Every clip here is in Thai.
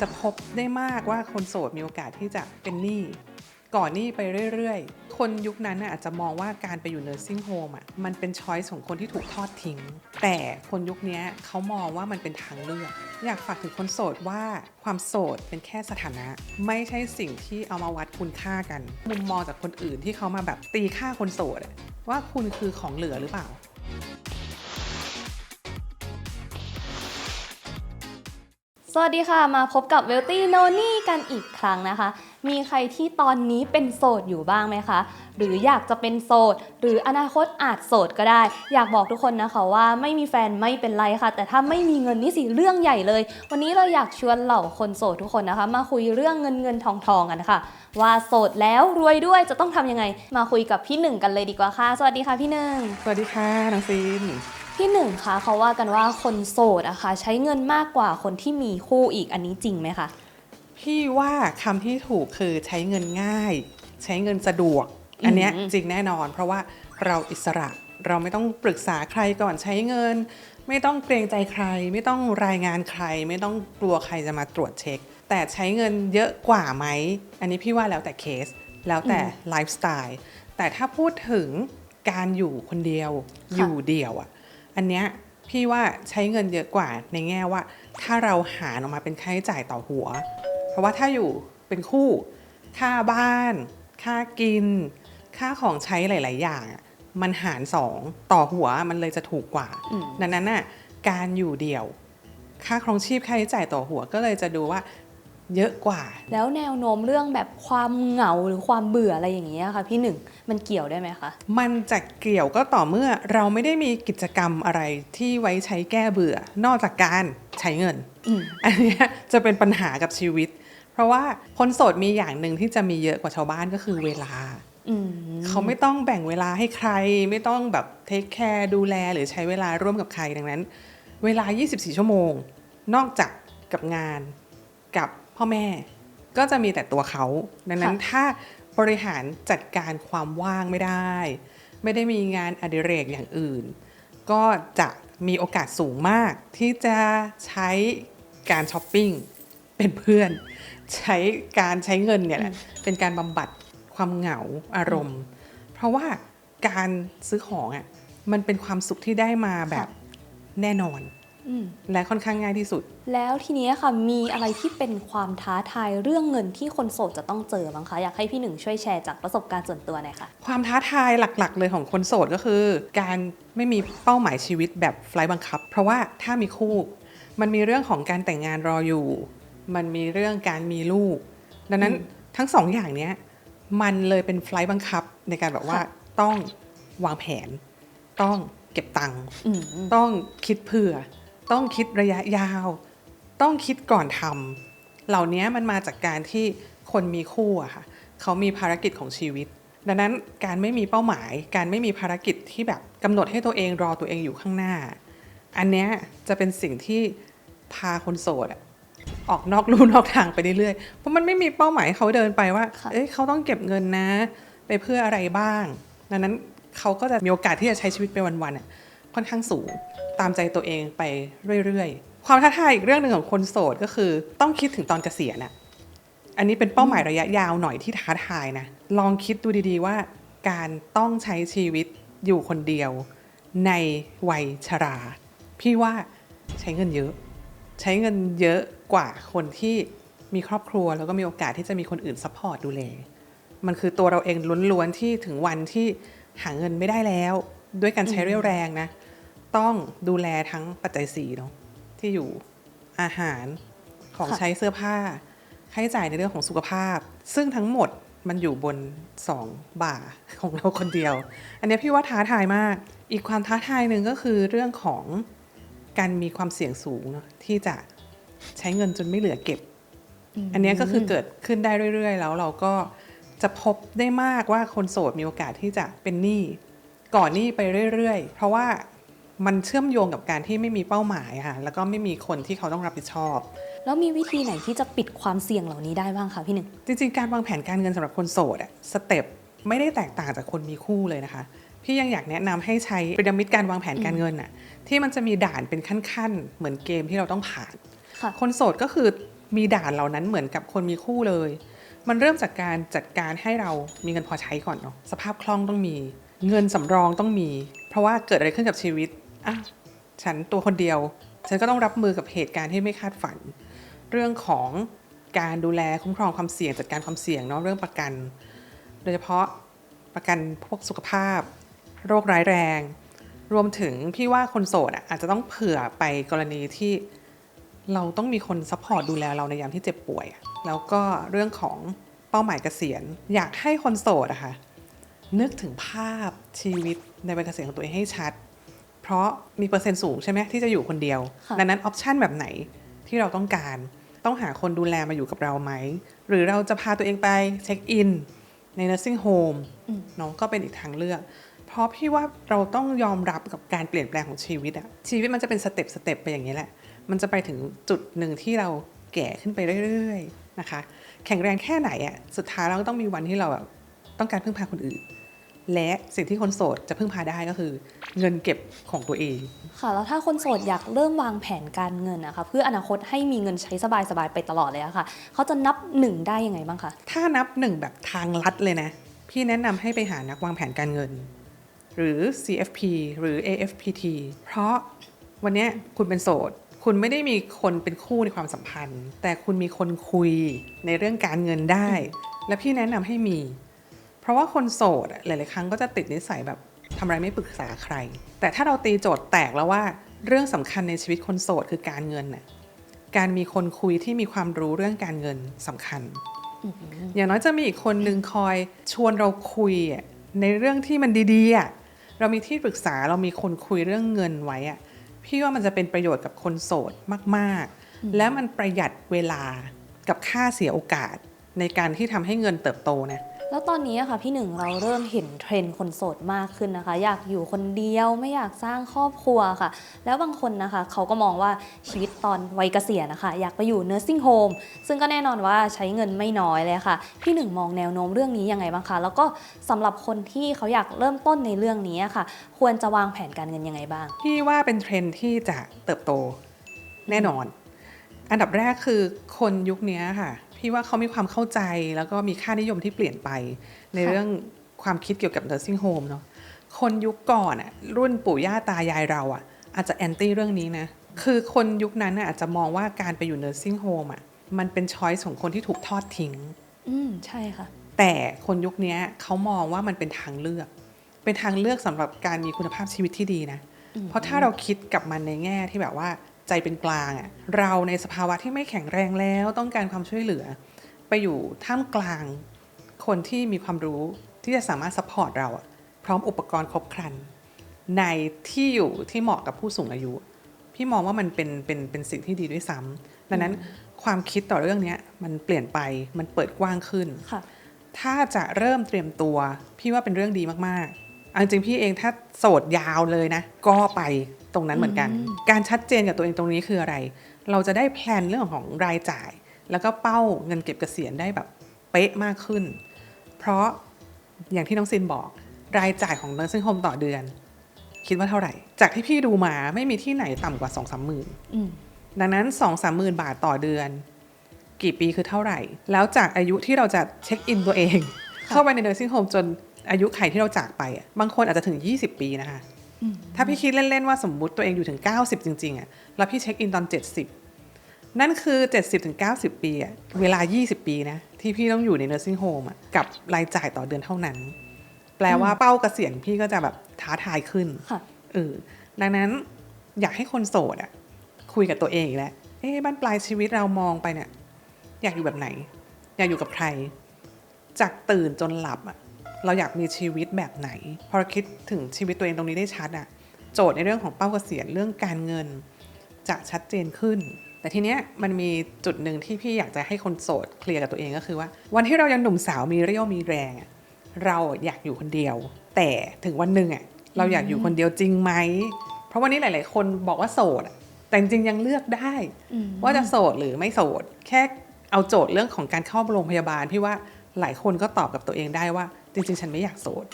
จะพบได้มากว่าคนโสดมีโอกาสที่จะเป็นหนี้ก่อนหนี้ไปเรื่อยๆคนยุคนั้นอาจจะมองว่าการไปอยู่ nursing home มันเป็นช้อยส์ของคนที่ถูกทอดทิ้งแต่คนยุคนี้เขามองว่ามันเป็นทางเลือกอยากฝากถึงคนโสดว่าความโสดเป็นแค่สถานะไม่ใช่สิ่งที่เอามาวัดคุณค่ากันมุมมองจากคนอื่นที่เขามาแบบตีค่าคนโสดว่าคุณคือของเหลือหรือเปล่าสวัสดีค่ะมาพบกับ Wealthy No นี่กันอีกครั้งนะคะ มีใครที่ตอนนี้เป็นโสดอยู่บ้างไหมคะหรืออยากจะเป็นโสดหรืออนาคตอาจโสดก็ได้อยากบอกทุกคนนะคะว่าไม่มีแฟนไม่เป็นไรค่ะแต่ถ้าไม่มีเงินนี่สิเรื่องใหญ่เลยวันนี้เราอยากชวนเหล่าคนโสดทุกคนนะคะมาคุยเรื่องเงินทองกันค่ะว่าโสดแล้วรวยด้วยจะต้องทำยังไงมาคุยกับพี่หนึ่งกันเลยดีกว่าค่ะสวัสดีค่ะพี่หนึ่งสวัสดีค่ะน้องซีนพี่หนึ่งคะเขาว่ากันว่าคนโสดอะค่ะใช้เงินมากกว่าคนที่มีคู่อีกอันนี้จริงไหมคะพี่ว่าคำที่ถูกคือใช้เงินง่ายใช้เงินสะดวกอันเนี้ยจริงแน่นอนเพราะว่าเราอิสระเราไม่ต้องปรึกษาใครก่อนใช้เงินไม่ต้องเกรงใจใครไม่ต้องรายงานใครไม่ต้องกลัวใครจะมาตรวจเช็คแต่ใช้เงินเยอะกว่าไหมอันนี้พี่ว่าแล้วแต่เคสแล้วแต่ไลฟ์สไตล์แต่ถ้าพูดถึงการอยู่คนเดียวอยู่เดี่ยวอันเนี้ยพี่ว่าใช้เงินเยอะกว่าในแง่ว่าถ้าเราหารออกมาเป็นค่าใช้จ่ายต่อหัวเพราะว่าถ้าอยู่เป็นคู่ค่าบ้านค่ากินค่าของใช้หลายๆอย่างมันหาร2ต่อหัวมันเลยจะถูกกว่าดังนั้นน่ะการอยู่เดี่ยวค่าครองชีพค่าใช้จ่ายต่อหัวก็เลยจะดูว่าเยอะกว่าแล้วแนวโน้มเรื่องแบบความเหงาหรือความเบื่ออะไรอย่างเงี้ยค่ะพี่หนึ่งมันเกี่ยวได้ไหมคะมันจะเกี่ยวก็ต่อเมื่อเราไม่ได้มีกิจกรรมอะไรที่ไว้ใช้แก้เบื่อนอกจากการใช้เงินอันนี้จะเป็นปัญหากับชีวิตเพราะว่าคนโสดมีอย่างหนึ่งที่จะมีเยอะกว่าชาวบ้านก็คือเวลาเขาไม่ต้องแบ่งเวลาให้ใครไม่ต้องแบบเทคแคร์ดูแลหรือใช้เวลาร่วมกับใครดังนั้นเวลา24ชั่วโมงนอกจากกับงานกับพ่อแม่ก็จะมีแต่ตัวเขาดังนั้นถ้าบริหารจัดการความว่างไม่ได้มีงานอดิเรกอย่างอื่นก็จะมีโอกาสสูงมากที่จะใช้การช้อปปิ้งเป็นเพื่อนใช้การใช้เงินเนี่ยแหละเป็นการบำบัดความเหงาอารมณ์เพราะว่าการซื้อของมันเป็นความสุขที่ได้มาแบบแน่นอนและค่อนข้างง่ายที่สุดแล้วทีนี้ค่ะมีอะไรที่เป็นความท้าทายเรื่องเงินที่คนโสดจะต้องเจอบ้างคะอยากให้พี่หนึ่งช่วยแชร์จากประสบการณ์ส่วนตัวหน่อยค่ะความท้าทายหลักๆเลยของคนโสดก็คือการไม่มีเป้าหมายชีวิตแบบไฟล์บังคับเพราะว่าถ้ามีคู่มันมีเรื่องของการแต่งงานรออยู่มันมีเรื่องการมีลูกดังนั้นทั้งสองอย่างนี้มันเลยเป็นไฟล์บังคับในการแบบว่าต้องวางแผนต้องเก็บตังค์ต้องคิดเผื่อต้องคิดระยะยาวต้องคิดก่อนทำเหล่านี้มันมาจากการที่คนมีคู่อะค่ะเขามีภารกิจของชีวิตดังนั้นการไม่มีเป้าหมายการไม่มีภารกิจที่แบบกำหนดให้ตัวเองรอตัวเองอยู่ข้างหน้าอันเนี้ยจะเป็นสิ่งที่พาคนโสดออกนอกลู่นอกทางไปเรื่อยๆเพราะมันไม่มีเป้าหมายเขาเดินไปว่าเขาต้องเก็บเงินนะไปเพื่ออะไรบ้างดังนั้นเขาก็จะมีโอกาสที่จะใช้ชีวิตไปวันๆค่อนข้างสูงตามใจตัวเองไปเรื่อยๆความท้าทายอีกเรื่องหนึ่งของคนโสดก็คือต้องคิดถึงตอนเกษียณอันนี้เป็นเป้าหมายระยะยาวหน่อยที่ท้าทายนะลองคิดดูดีๆว่าการต้องใช้ชีวิตอยู่คนเดียวในวัยชราพี่ว่าใช้เงินเยอะใช้เงินเยอะกว่าคนที่มีครอบครัวแล้วก็มีโอกาสที่จะมีคนอื่นซัพพอร์ตดูแลมันคือตัวเราเองล้วนๆที่ถึงวันที่หาเงินไม่ได้แล้วด้วยการใช้เรี่ยวแรงนะต้องดูแลทั้งปัจจัย4เนาะที่อยู่อาหารของใช้เสื้อผ้าค่าใช้จ่ายในเรื่องของสุขภาพซึ่งทั้งหมดมันอยู่บน2บ่าของเราคนเดียวอันนี้พี่ว่าท้าทายมากอีกความท้าทายหนึ่งก็คือเรื่องของการมีความเสี่ยงสูงเนาะที่จะใช้เงินจนไม่เหลือเก็บอันนี้ก็คือเกิดขึ้นได้เรื่อยๆแล้วเราก็จะพบได้มากว่าคนโสดมีโอกาสที่จะเป็นหนี้ก่อนหนี้ไปเรื่อยๆเพราะว่ามันเชื่อมโยงกับการที่ไม่มีเป้าหมายค่ะแล้วก็ไม่มีคนที่เขาต้องรับผิดชอบแล้วมีวิธีไหนที่จะปิดความเสี่ยงเหล่านี้ได้บ้างคะพี่หนึ่งจริงๆการวางแผนการเงินสำหรับคนโสดสเต็ปไม่ได้แตกต่างจากคนมีคู่เลยนะคะพี่ยังอยากแนะนำให้ใช้พีระมิดการวางแผนการเงินที่มันจะมีด่านเป็นขั้นๆเหมือนเกมที่เราต้องผ่านคนโสดก็คือ มีด่านเหล่านั้นเหมือนกับคนมีคู่เลยมันเริ่มจากการจัดการให้เรามีเงินพอใช้ก่อนเนาะสภาพคล่องต้องมีเงินสำรองต้องมีเพราะว่าเกิดอะไรขึ้นกับชีวิตอ่ะฉันตัวคนเดียวฉันก็ต้องรับมือกับเหตุการณ์ที่ไม่คาดฝันเรื่องของการดูแลคุ้มครองความเสี่ยงจัดการความเสี่ยงเนาะเรื่องประกันโดยเฉพาะประกันพวกสุขภาพโรคร้ายแรงรวมถึงพี่ว่าคนโสดอาจจะต้องเผื่อไปกรณีที่เราต้องมีคนซัพพอร์ตดูแลเราในยามที่เจ็บป่วยแล้วก็เรื่องของเป้าหมายเกษียณอยากให้คนโสดอะค่ะนึกถึงภาพชีวิตในวัยเกษียณของตัวเองให้ชัดเพราะมีเปอร์เซ็นต์สูงใช่ไหมที่จะอยู่คนเดียวดังนั้นออปชันแบบไหนที่เราต้องการต้องหาคนดูแลมาอยู่กับเราไหมหรือเราจะพาตัวเองไปเช็คอินใน nursing home น้องก็เป็นอีกทางเลือกเพราะพี่ว่าเราต้องยอมรับกับการเปลี่ยนแปลงของชีวิตอะชีวิตมันจะเป็นสเต็ปไปอย่างนี้แหละมันจะไปถึงจุดหนึ่งที่เราแก่ขึ้นไปเรื่อยๆนะคะแข็งแรงแค่ไหนอะสุดท้ายเราก็ต้องมีวันที่เราต้องการพึ่งพาคนอื่นและสิ่งที่คนโสดจะพึ่งพาได้ก็คือเงินเก็บของตัวเองค่ะแล้วถ้าคนโสดอยากเริ่มวางแผนการเงินนะคะเพื่ออนาคตให้มีเงินใช้สบายๆไปตลอดเลยอะค่ะเขาจะนับ1ได้ยังไงบ้างคะถ้านับ1แบบทางลัดเลยนะพี่แนะนำให้ไปหานักวางแผนการเงินหรือ CFP หรือ AFPT เพราะวันนี้คุณเป็นโสดคุณไม่ได้มีคนเป็นคู่ในความสัมพันธ์แต่คุณมีคนคุยในเรื่องการเงินได้และพี่แนะนำให้มีเพราะว่าคนโสดหลายๆครั้งก็จะติดนิสัยแบบทำอะไรไม่ปรึกษาใครแต่ถ้าเราตีโจทย์แตกแล้วว่าเรื่องสำคัญในชีวิตคนโสดคือการเงินน่ะการมีคนคุยที่มีความรู้เรื่องการเงินสำคัญอย่างน้อยจะมีอีกคนนึงคอยชวนเราคุยในเรื่องที่มันดีๆเรามีที่ปรึกษาเรามีคนคุยเรื่องเงินไว้พี่ว่ามันจะเป็นประโยชน์กับคนโสดมากๆและมันประหยัดเวลากับค่าเสียโอกาสในการที่ทำให้เงินเติบโตนะแล้วตอนนี้ค่ะพี่หนึ่งเราเริ่มเห็นเทรนด์คนโสดมากขึ้นนะคะอยากอยู่คนเดียวไม่อยากสร้างครอบครัวค่ะแล้วบางคนนะคะเขาก็มองว่าชีวิตตอนวัยเกษียณนะคะอยากไปอยู่ nursing home ซึ่งก็แน่นอนว่าใช้เงินไม่น้อยเลยค่ะพี่หนึ่งมองแนวโน้มเรื่องนี้ยังไงบ้างคะแล้วก็สำหรับคนที่เขาอยากเริ่มต้นในเรื่องนี้ค่ะควรจะวางแผนการเงินยังไงบ้างพี่ว่าเป็นเทรนด์ที่จะเติบโตแน่นอนอันดับแรกคือคนยุคนี้ค่ะพี่ว่าเขามีความเข้าใจแล้วก็มีค่านิยมที่เปลี่ยนไปในเรื่องความคิดเกี่ยวกับ nursing home เนาะคนยุคก่อนรุ่นปู่ย่าตายายเราอาจจะแอนตี้เรื่องนี้นะคือคนยุคนั้นอาจจะมองว่าการไปอยู่ nursing home มันเป็นช้อยส์ของคนที่ถูกทอดทิ้งใช่ค่ะแต่คนยุคนี้เขามองว่ามันเป็นทางเลือกเป็นทางเลือกสำหรับการมีคุณภาพชีวิตที่ดีนะเพราะถ้าเราคิดกับมันในแง่ที่แบบว่าใจเป็นกลางเราในสภาวะที่ไม่แข็งแรงแล้วต้องการความช่วยเหลือไปอยู่ท่ามกลางคนที่มีความรู้ที่จะสามารถซัพพอร์ตเราพร้อมอุปกรณ์ครบครันในที่อยู่ที่เหมาะกับผู้สูงอายุพี่มองว่ามันเป็นสิ่งที่ดีด้วยซ้ำดังนั้นความคิดต่อเรื่องนี้มันเปลี่ยนไปมันเปิดกว้างขึ้นถ้าจะเริ่มเตรียมตัวพี่ว่าเป็นเรื่องดีมากๆจริงๆพี่เองถ้าโสดยาวเลยนะก็ไปตรงนั้นเหมือนกันการชัดเจนกับตัวเองตรงนี้คืออะไรเราจะได้แพลนเรื่องของรายจ่ายแล้วก็เป้าเงินเก็บเกษียณได้แบบเป๊ะมากขึ้นเพราะอย่างที่น้องซินบอกรายจ่ายของ nursing home ต่อเดือนคิดว่าเท่าไหร่จากที่พี่ดูมาไม่มีที่ไหนต่ำกว่า 2-3 หมื่นดังนั้น 2-3 หมื่นบาทต่อเดือนกี่ปีคือเท่าไหร่แล้วจากอายุที่เราจะเช็คอินตัวเองเข้าไปใน nursing home จนอายุไขที่เราจากไปบางคนอาจจะถึง20 ปีนะคะถ้าพี่คิดเล่นๆว่าสมมุติตัวเองอยู่ถึง90จริงๆแล้วพี่เช็คอินตอน70นั่นคือ 70-90 ปีเวลา20 ปีนะที่พี่ต้องอยู่ใน nursing home กับรายจ่ายต่อเดือนเท่านั้นแปลว่าเป้าเกษียณพี่ก็จะแบบท้าทายขึ้นดังนั้นอยากให้คนโสดคุยกับตัวเองอีกแล้วบ้านปลายชีวิตเรามองไปเนี่ยอยากอยู่แบบไหนอยากอยู่กับใครจากตื่นจนหลับเราอยากมีชีวิตแบบไหนพอเราคิดถึงชีวิตตัวเองตรงนี้ได้ชัดโจทย์ในเรื่องของเป้าเกษียณเรื่องการเงินจะชัดเจนขึ้นแต่ทีเนี้ยมันมีจุดหนึ่งที่พี่อยากจะให้คนโสดเคลียร์กับตัวเองก็คือว่าวันที่เรายังหนุ่มสาวมีเรี่ยวมีแรงเราอยากอยู่คนเดียวแต่ถึงวันหนึ่งเราอยากอยู่คนเดียวจริงไหมเพราะวันนี้หลายๆคนบอกว่าโสดแต่จริงๆยังเลือกได้ว่าจะโสดหรือไม่โสดแค่เอาโจทย์เรื่องของการเข้าโรงพยาบาลพี่ว่าหลายคนก็ตอบกับตัวเองได้ว่าจริงๆฉันไม่อยากโสด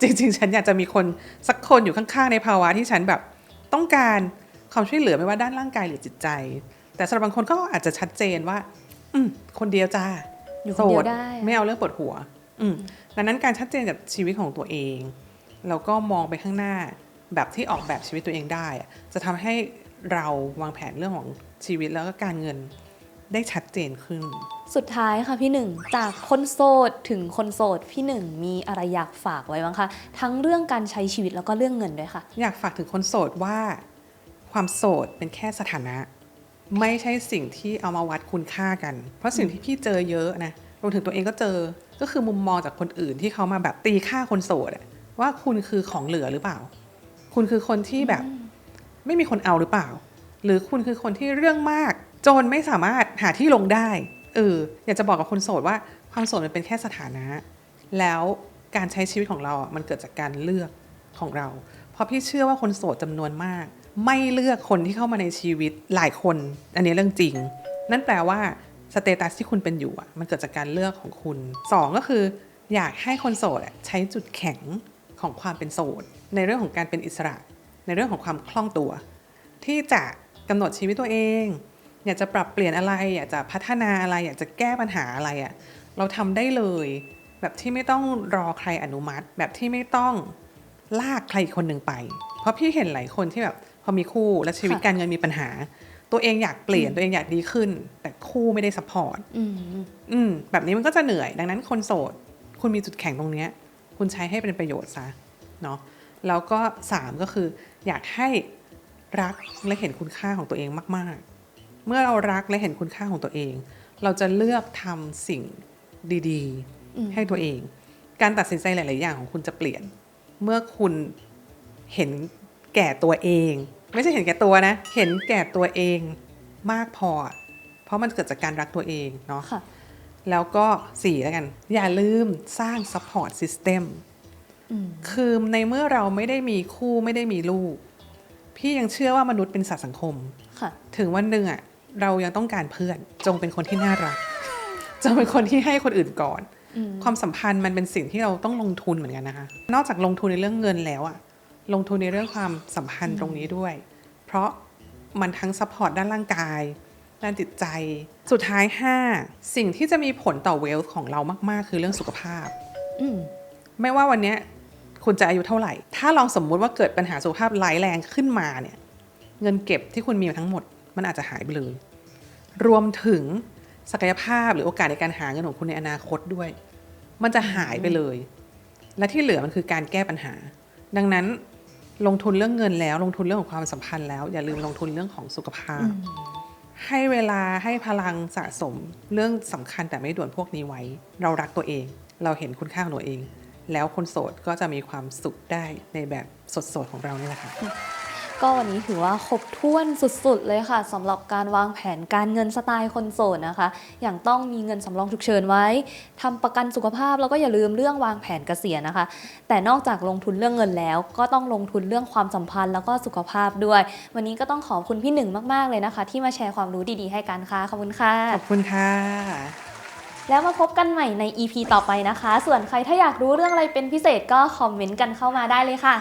จริงๆฉันอยากจะมีคนสักคนอยู่ข้างๆในภาวะที่ฉันแบบต้องการความช่วยเหลือไม่ว่าด้านร่างกายหรือจิตใจ แต่สำหรับบางคนก็อาจจะชัดเจนว่าคนเดียวจ้า อยู่คนเดียวได้ ไม่เอาเรื่องปวดหัวดังนั้นการชัดเจนกับชีวิตของตัวเองแล้วก็มองไปข้างหน้าแบบที่ออกแบบชีวิตตัวเองได้จะทำให้เราวางแผนเรื่องของชีวิตแล้วก็การเงินได้ชัดเจนขึ้น สุดท้ายค่ะพี่หนึ่งจากคนโสดถึงคนโสดพี่หนึ่งมีอะไรอยากฝากไว้บ้างคะทั้งเรื่องการใช้ชีวิตแล้วก็เรื่องเงินด้วยค่ะ อยากฝากถึงคนโสดว่าความโสดเป็นแค่สถานะ ไม่ใช่สิ่งที่เอามาวัดคุณค่ากัน เพราะสิ่งที่พี่เจอเยอะนะรวมถึงตัวเองก็เจอก็คือมุมมองจากคนอื่นที่เขามาแบบตีค่าคนโสดว่าคุณคือของเหลือหรือเปล่า คุณคือคนที่แบบไม่มีคนเอาหรือเปล่า หรือคุณคือคนที่เรื่องมากจนไม่สามารถหาที่ลงได้อยากจะบอกกับคนโสดว่าความโสดมันเป็นแค่สถานะ แล้วการใช้ชีวิตของเรามันเกิดจากการเลือกของเรา เพราะพี่เชื่อว่าคนโสดจำนวนมากไม่เลือกคนที่เข้ามาในชีวิตหลายคนอันนี้เรื่องจริงนั่นแปลว่าสเตตัสที่คุณเป็นอยู่มันเกิดจากการเลือกของคุณ2ก็คืออยากให้คนโสดใช้จุดแข็งของความเป็นโสดในเรื่องของการเป็นอิสระในเรื่องของความคล่องตัวที่จะกำหนดชีวิตตัวเองอยากจะปรับเปลี่ยนอะไรอยากจะพัฒนาอะไรอยากจะแก้ปัญหาอะไรเราทำได้เลยแบบที่ไม่ต้องรอใครอนุมัติแบบที่ไม่ต้องลากใครคนหนึ่งไปเพราะพี่เห็นหลายคนที่แบบพอมีคู่และชีวิตการเงินมีปัญหาตัวเองอยากเปลี่ยนตัวเองอยากดีขึ้นแต่คู่ไม่ได้ซัพพอร์ตแบบนี้มันก็จะเหนื่อยดังนั้นคนโสดคุณมีจุดแข็งตรงนี้คุณใช้ให้เป็นประโยชน์ซะเนาะแล้วก็3ก็คืออยากให้รักและเห็นคุณค่าของตัวเองมากๆเมื่อเรารักและเห็นคุณค่าของตัวเองเราจะเลือกทำสิ่งดีๆให้ตัวเองการตัดสินใจหลายๆอย่างของคุณจะเปลี่ยนเมื่อคุณเห็นแก่ตัวเองไม่ใช่เห็นแก่ตัวนะเห็นแก่ตัวเองมากพอเพราะมันเกิดจากการรักตัวเองเนาะแล้วก็4แล้วกันอย่าลืมสร้าง support system คือในเมื่อเราไม่ได้มีคู่ไม่ได้มีลูกพี่ยังเชื่อว่ามนุษย์เป็นสัตว์สังคมถึงวันหนึ่งเรายังต้องการเพื่อนจงเป็นคนที่น่ารักจงเป็นคนที่ให้คนอื่นก่อนความสัมพันธ์มันเป็นสิ่งที่เราต้องลงทุนเหมือนกันนะคะนอกจากลงทุนในเรื่องเงินแล้วลงทุนในเรื่องความสัมพันธ์ตรงนี้ด้วยเพราะมันทั้งซัพพอร์ตด้านร่างกายด้านจิตใจสุดท้าย5สิ่งที่จะมีผลต่อเวลส์ของเรามากๆคือเรื่องสุขภาพไม่ว่าวันนี้คุณจะอายุเท่าไหร่ถ้าลองสมมุติว่าเกิดปัญหาสุขภาพร้ายแรงขึ้นมาเนี่ยเงินเก็บที่คุณมีทั้งหมดมันอาจจะหายไปเลยรวมถึงศักยภาพหรือโอกาสในการหาเงินของคุณในอนาคตด้วยมันจะหายไปเลยและที่เหลือมันคือการแก้ปัญหาดังนั้นลงทุนเรื่องเงินแล้วลงทุนเรื่องของความสัมพันธ์แล้วอย่าลืมลงทุนเรื่องของสุขภาพให้เวลาให้พลังสะสมเรื่องสำคัญแต่ไม่ด่วนพวกนี้ไว้เรารักตัวเองเราเห็นคุณค่าของตัวเองแล้วคนโสดก็จะมีความสุขได้ในแบบสดๆของเรานี่แหละค่ะก็วันนี้ถือว่าครบถ้วนสุดๆเลยค่ะสำหรับการวางแผนการเงินสไตล์คนโสดนะคะอย่างต้องมีเงินสำรองฉุกเฉินไว้ทำประกันสุขภาพแล้วก็อย่าลืมเรื่องวางแผนเกษียณนะคะแต่นอกจากลงทุนเรื่องเงินแล้วก็ต้องลงทุนเรื่องความสัมพันธ์แล้วก็สุขภาพด้วยวันนี้ก็ต้องขอบคุณพี่หนึ่งมากๆเลยนะคะที่มาแชร์ความรู้ดีๆให้กันค่ะขอบคุณค่ะขอบคุณค่ะแล้วมาพบกันใหม่ใน EP ต่อไปนะคะส่วนใครถ้าอยากรู้เรื่องอะไรเป็นพิเศษก็คอมเมนต์กันเข้ามาได้เลยค่ะ